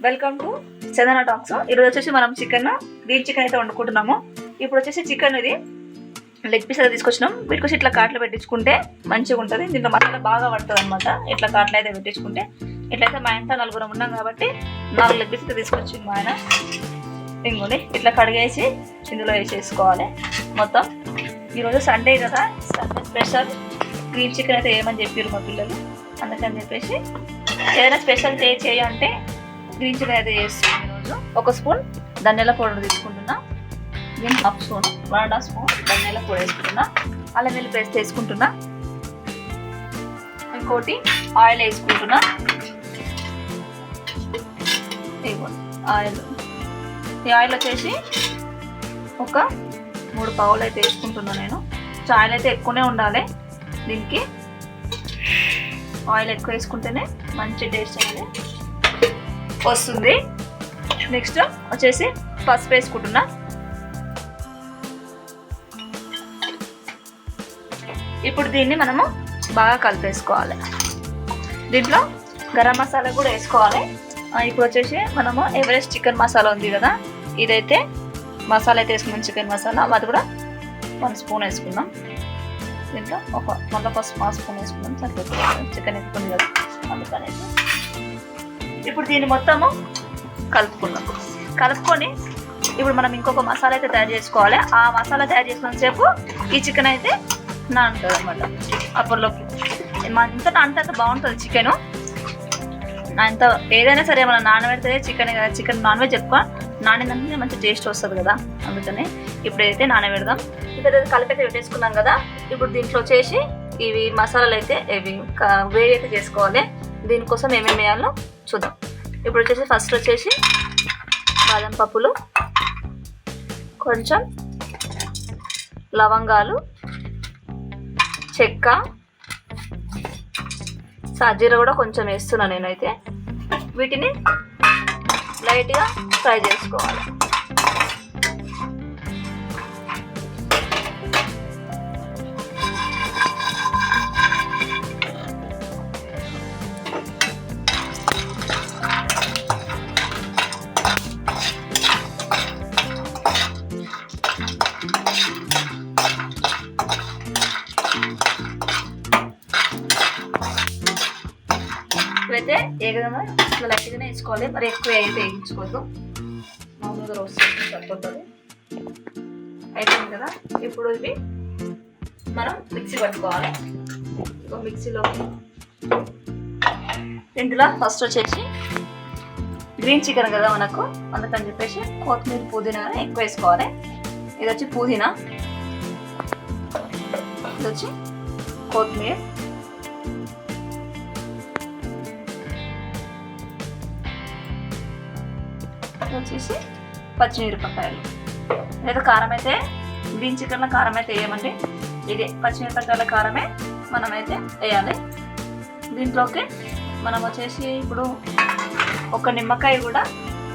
Welcome to Chandana talks. ఈరోజు వచ్చేసి మనం గ్రీన్ చికెన్ అయితే వండుకుంటున్నాము. ఇప్పుడు వచ్చేసి చికెన్ ఇది లెగ్ పీస్ అయితే తీసుకొచ్చినాం. వీటికి ఇట్లా కాట్లు పెట్టించుకుంటే మంచిగా ఉంటుంది. దీంట్లో మసాలా బాగా పడుతుంది అనమాట. ఇట్లా కాట్లు అయితే పెట్టించుకుంటే ఇట్లయితే మా ఇంట్లో 4 ఉన్నాం కాబట్టి 4 లెగ్ పీస్ అయితే తీసుకొచ్చింది మా ఆయన. ఇంకోని ఇట్లా కడిగేసి ఇందులో వేసేసుకోవాలి మొత్తం. ఈరోజు సండే కదా, సండే స్పెషల్ గ్రీన్ చికెన్ అయితే ఏమని చెప్పారు మా పిల్లలు. అందుకని చెప్పేసి ఏదైనా స్పెషల్ చేయాలంటే గ్రీన్ చికెన్ అయితే చేస్తున్నాను. ఈరోజు 1 స్పూన్ ధనియాల పౌడర్ తీసుకుంటున్నా. దీన్ని 1/2 స్పూన్ 1.5 స్పూన్ ధనియాల పౌడర్ వేసుకుంటున్నా. అల్లం వెల్లుల్లి పేస్ట్ వేసుకుంటున్నా. ఇంకోటి ఆయిల్ వేసుకుంటున్నా. ఆయిల్ ఈ ఆయిల్ వచ్చేసి ఒక 3 పావులు అయితే వేసుకుంటున్నా నేను. ఆయిల్ అయితే ఎక్కువనే ఉండాలి దీనికి. ఆయిల్ ఎక్కువ వేసుకుంటేనే మంచి టేస్ట్ అనేది వస్తుంది. నెక్స్ట్ వచ్చేసి పసుపు వేసుకుంటున్నా. ఇప్పుడు దీన్ని మనము బాగా కలిపేసుకోవాలి. దీంట్లో గరం మసాలా కూడా వేసుకోవాలి. ఇప్పుడు వచ్చేసి మనము ఎవరెస్ట్ చికెన్ మసాలా ఉంది కదా, ఇదైతే మసాలా అయితే వేసుకున్నాం. చికెన్ మసాలా అది కూడా 1 స్పూన్ వేసుకున్నాం. దీంట్లో మళ్ళీ 1 స్పూన్ వేసుకున్నాం. సరిపోతుంది, చికెన్ ఎక్కువ కదా అందుకనేసి. ఇప్పుడు దీన్ని మొత్తము కలుపుకొని ఇప్పుడు మనం ఇంకొక మసాలా అయితే తయారు చేసుకోవాలి. ఆ మసాలా తయారు చేసుకున్న సేపు ఈ చికెన్ అయితే నానుతుంది అనమాట. అప్పటిలోకి ఇంత నానితే బాగుంటుంది చికెను. అంత ఏదైనా సరే మనం నానబెడితే చికెన్ నాన్ వెజ్ ఎక్కువ నానిందంటే మంచి టేస్ట్ వస్తుంది కదా, అందుకని ఇప్పుడైతే నానబెడదాం. ఇప్పుడైతే కలిపైతే పెట్టేసుకున్నాం కదా. ఇప్పుడు దీంట్లో వచ్చేసి ఇవి మసాలాలు అయితే వేడి అయితే చేసుకోవాలి. దీనికోసం ఏమేమి వేయాలో చూద్దాం. ఇప్పుడు వచ్చేసి ఫస్ట్ వచ్చేసి బాదం పప్పులు, కొంచెం లవంగాలు, చెక్క, సాజీర కూడా కొంచెం వేస్తున్నా నేనైతే. వీటిని లైట్గా ఫ్రై చేసుకోవాలి. ఇవైతే ఏదైనా ఇట్లా లైట్గానే వేసుకోవాలి, మరి ఎక్కువ అయితే వేయించుకోవద్దు. మామూలుగా రోస్ట్ సరిపోతుంది. అయిపోయింది కదా. ఇప్పుడు ఇవి మనం మిక్సీ పట్టుకోవాలి. మిక్సీలోకి ఇందులో ఫస్ట్ వచ్చేసి గ్రీన్ చికెన్ కదా మనకు, అందుకని చెప్పేసి కొత్తిమీర పుదీనా ఎక్కువ వేసుకోవాలి. ఇది వచ్చి పుదీనా, ఇది వచ్చి కొత్తిమీర, వచ్చేసి పచ్చిమిరపకాయలు. లేదా కారం అయితే గ్రీన్ చికెన్లో కారం అయితే వేయమండి, ఇదే పచ్చిమిరపకాయల కారమే మనమైతే వేయాలి. దీంట్లోకి మనం వచ్చేసి ఇప్పుడు 1 నిమ్మకాయ కూడా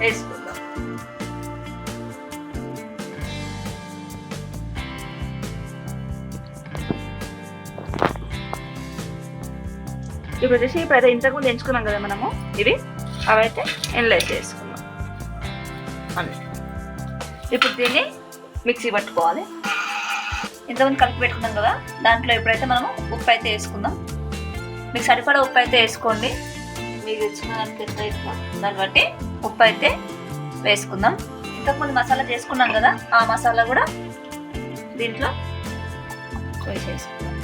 వేసుకుందాం. ఇప్పుడు వచ్చేసి ఇప్పుడైతే ఇంతకుముందు ఎంచుకున్నాం కదా మనము, ఇవి అవైతే ఇందులో వేసుకుందాం. ఇప్పుడు దీన్ని మిక్సీ పట్టుకోవాలి. ఇంతకుముందు కలిపి పెట్టుకున్నాం కదా, దాంట్లో ఇప్పుడైతే మనము ఉప్పు అయితే వేసుకుందాం. మీకు సరిపడా ఉప్పు అయితే వేసుకోండి. మీకు ఇచ్చిన దాన్ని బట్టి ఉప్పు అయితే వేసుకుందాం. ఇంతకుముందు మసాలా చేసుకున్నాం కదా, ఆ మసాలా కూడా దీంట్లో వేసేసుకుందాం.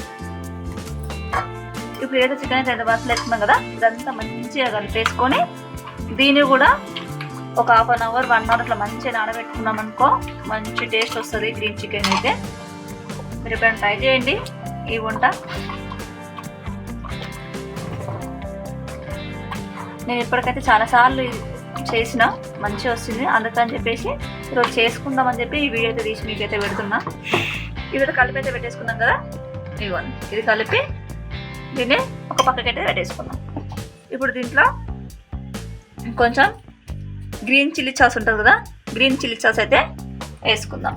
ఇప్పుడు ఏదో చికెన్ అయితే 2 బాక్సులు వేసుకున్నాం కదా, ఇదంతా మంచిగా కలిపేసుకొని దీన్ని కూడా ఒక 1/2 అవర్ 1 అవర్ అట్లా మంచిగా నానబెట్టుకున్నాం అనుకో, మంచి టేస్ట్ వస్తుంది గ్రీన్ చికెన్ అయితే. మీరు ఎప్పుడైనా ట్రై చేయండి ఈ వంట. నేను ఇప్పటికైతే చాలాసార్లు చేసిన, మంచిగా వస్తుంది. అందుకని చెప్పేసి ఈరోజు చేసుకుందామని చెప్పి ఈ వీడియో అయితే తీసి మీకైతే పెడుతున్నా. ఇదైతే కలిపి అయితే పెట్టేసుకున్నాం కదా, ఇవ్వండి. ఇది కలిపి దీన్ని ఒక పక్కకైతే పెట్టేసుకున్నాం. ఇప్పుడు దీంట్లో కొంచెం గ్రీన్ చిల్లీ సాస్ ఉంటుంది కదా, గ్రీన్ చిల్లీ సాస్ అయితే వేసుకుందాం.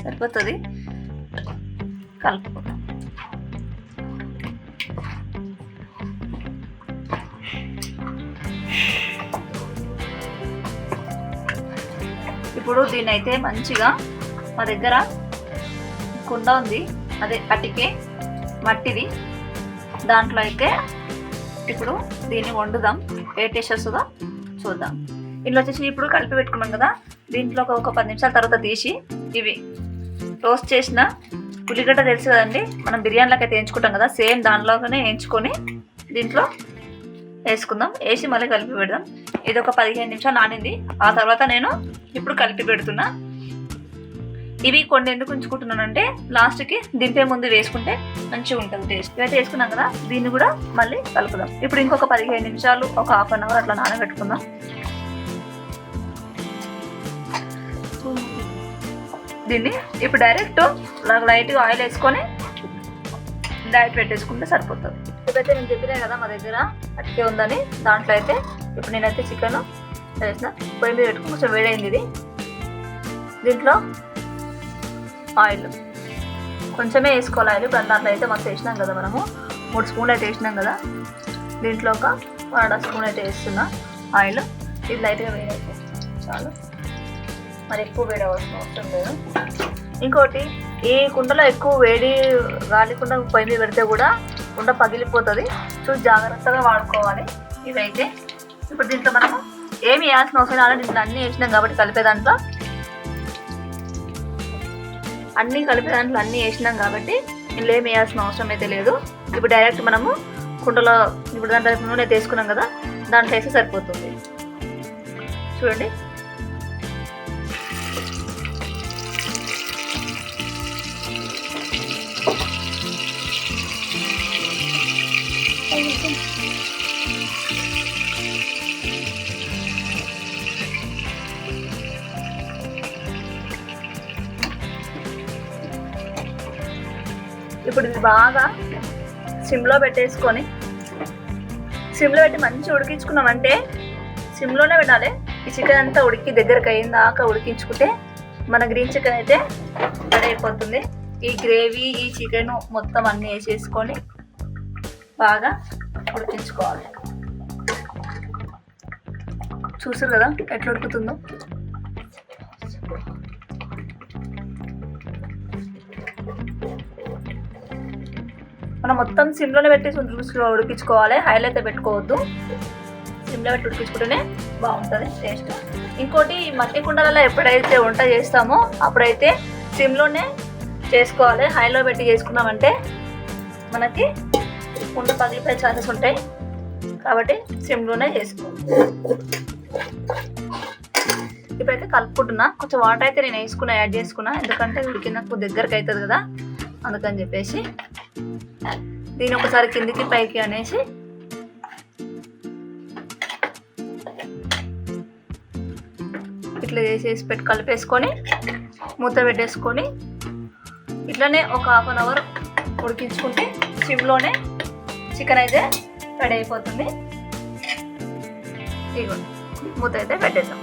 సరిపోతుంది, కలుపుకుందాం. ఇప్పుడు దీన్ని అయితే మంచిగా మా దగ్గర కుండ ఉంది, అదే అటికే మట్టిది, దాంట్లో అయితే ఇప్పుడు దీన్ని వండుదాం. ఏ టేస్ట్ వస్తుందో చూద్దాం. ఇంట్లో వచ్చేసి ఇప్పుడు కలిపి పెట్టుకున్నాం కదా, దీంట్లో ఒక 10 నిమిషాల తర్వాత తీసి ఇవి రోస్ట్ చేసిన ఉల్లిగడ్డ తెలుసు కదండి, మనం బిర్యానీలోకి అయితే వేయించుకుంటాం కదా, సేమ్ దానిలోనే వేయించుకొని దీంట్లో వేసుకుందాం. వేసి మళ్ళీ కలిపి పెడదాం. ఇది ఒక 15 నిమిషాలు నానింది. ఆ తర్వాత నేను ఇప్పుడు కలిపి పెడుతున్నా. ఇవి కొన్ని ఎందుకు ఉంచుకుంటున్నానంటే లాస్ట్కి దింపే ముందు వేసుకుంటే మంచిగా ఉంటుంది టేస్ట్. ఇవైతే వేసుకున్నాం కదా, దీన్ని కూడా మళ్ళీ కలుపుదాం. ఇప్పుడు ఇంకొక 15 నిమిషాలు, ఒక హాఫ్ అన్ అవర్ అట్లా నానబెట్టుకుందాం. దీన్ని ఇప్పుడు డైరెక్ట్ లైట్గా ఆయిల్ వేసుకొని డైరెక్ట్ పెట్టేసుకుంటే సరిపోతుంది. ఇప్పుడైతే నేను చెప్పినా కదా మా దగ్గర అట్టికే ఉందని, దాంట్లో అయితే ఇప్పుడు నేనైతే చికెన్ వేసిన పొయ్యి మీద పెట్టుకుని కొంచెం వేడైంది. ఇది దీంట్లో ఆయిల్ కొంచెమే వేసుకోవాలి. ఆయిల్ ఇప్పుడు దాంట్లో అయితే మస్తు వేసినాం కదా, మనము 3 స్పూన్లు అయితే వేసినాం కదా, దీంట్లో ఒక 1.5 స్పూన్ అయితే వేస్తున్నా ఆయిల్. ఇది లైట్గా వేడైతే చాలు, మరి ఎక్కువ వేడి అవసరం లేదు. ఇంకోటి, ఈ కుండలో ఎక్కువ వేడి గాలికుండా పొయ్యి మీద పెడితే కూడా కుండ పగిలిపోతుంది. చూసి జాగ్రత్తగా వాడుకోవాలి. ఇవైతే ఇప్పుడు దీంట్లో మనము ఏమి వేయాల్సిన అవసరం లేదు, దీంట్లో అన్నీ వేసినాం కాబట్టి అన్నీ వేసినాం కాబట్టి ఇందులో ఏమి వేయాల్సిన అవసరం అయితే లేదు. ఇప్పుడు డైరెక్ట్ మనము కుండలో ఇప్పుడు దాంట్లో నూనె తీసుకున్నాం కదా, దాంట్లో వేస్తే సరిపోతుంది. చూడండి, ఇప్పుడు ఇది బాగా సిమ్లో పెట్టేసుకొని సిమ్లో పెట్టి మంచిగా ఉడికించుకున్నామంటే, సిమ్లోనే పెట్టాలి. ఈ చికెన్ అంతా ఉడికి దగ్గరకు అయిన దాకా ఉడికించుకుంటే మన గ్రీన్ చికెన్ అయితే రెడీ అయిపోతుంది. ఈ గ్రేవీ, ఈ చికెన్ మొత్తం అన్నీ వేసేసుకొని బాగా ఉడికించుకోవాలి. చూసారు కదా ఎట్లా ఉడుకుతుందో. మనం మొత్తం సిమ్లోనే పెట్టి ఉడికించుకోవాలి, హైలో అయితే పెట్టుకోవద్దు. సిమ్లో పెట్టి ఉడికించుకుంటేనే బాగుంటుంది టేస్ట్. ఇంకోటి, మట్టి కుండలలో ఎప్పుడైతే వంట చేస్తామో అప్పుడైతే సిమ్లోనే చేసుకోవాలి. హైలో పెట్టి చేసుకున్నామంటే మనకి కుండ పగిలిపోయే ఛాన్సెస్ ఉంటాయి కాబట్టి సిమ్లోనే చేసుకోవాలి. ఇప్పుడైతే కలుపుకుంటున్నా. కొంచెం వాటర్ అయితే నేను యాడ్ చేసుకున్నా, ఎందుకంటే ఉడికినప్పుడు దగ్గరకు అవుతుంది కదా, అందుకని చెప్పేసి దీని ఒకసారి కిందికి పైకి అనేసి ఇట్లా చేసేసి కలిపేసుకొని మూత పెట్టేసుకొని ఇట్లానే ఒక హాఫ్ అన్ అవర్ ఉడికించుకుంటే సిమ్లోనే చికెన్ అయితే రెడీ అయిపోతుంది. ఇదిగోండి, మూత అయితే పెట్టేద్దాం.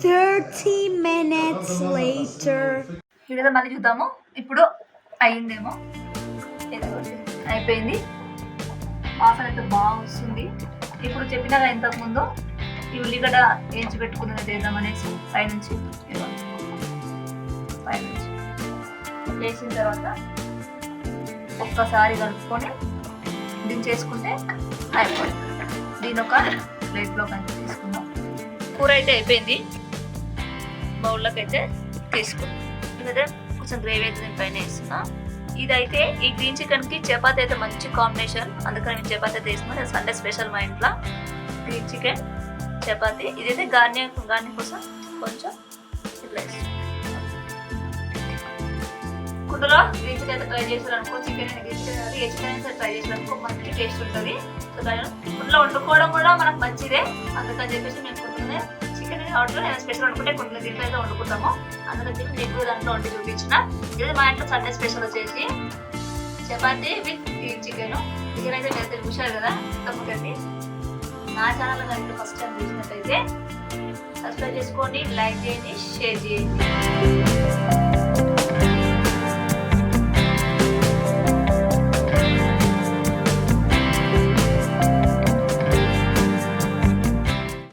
30 minutes later. ఇదేదో మళ్ళీ చూద్దాము. ఇప్పుడు అయ్యిందేమో, అయిపోయింది. వాసన అయితే బాగా వస్తుంది. ఇప్పుడు చెప్పినాగా ఇంతకుముందు ఈ ఉల్లిగడ్డ వేయించి పెట్టుకున్నది వేద్దామనేసి పైనుంచి వేసిన తర్వాత ఒక్కసారి కలుపుకొని దించేసుకుంటే అయిపోయింది. దీని ఒక ప్లేట్లో కంటే తీసుకుందాం. కూర అయితే అయిపోయింది, బౌల్లోకి అయితే తీసుకుందాం. ఇదైతే కొంచెం గ్రేవీ అయితే నేను పైన వేస్తున్నా. ఇదైతే ఈ గ్రీన్ చికెన్కి చపాతీ అయితే మంచి కాంబినేషన్, అందుకని నేను చపాతీ అయితే వేస్తున్నాను. సండే స్పెషల్ మా ఇంట్లో గ్రీన్ చికెన్ చపాతీ. ఇదైతే గార్నియర్ కోసం కొంచెం ఇట్లా వేస్తాను. కుండలో గ్రీన్ చికెన్ అయితే ట్రై చేసారనుకో, చికెన్ గ్రీన్ చికెన్ ఏ చికెన్ అయితే ట్రై చేసారనుకో మంచి టేస్ట్ ఉంటుంది. సో కుండలో వండుకోవడం కూడా మనకు మంచిదే, అందుకని చెప్పేసి మేము కుండలోనే చికెన్ కాబట్టి నేను స్పెషల్ వండుకుంటే కుండలో దీంట్లో అయితే వండుకుంటాము. అందుకని చెప్పి మీకు దాంట్లో వండి చూపించిన. ఇది మా ఇంట్లో సండే స్పెషల్ వచ్చేసి chapati with green chicken. Chicken అయితే మీరు చూశారు కదా, తప్పకండి. నా ఛానల్ కనుక ఫస్ట్ టైం చూసినట్టయితే సబ్స్క్రైబ్ చేసుకోండి, లైక్ చేయండి, షేర్ చేయండి.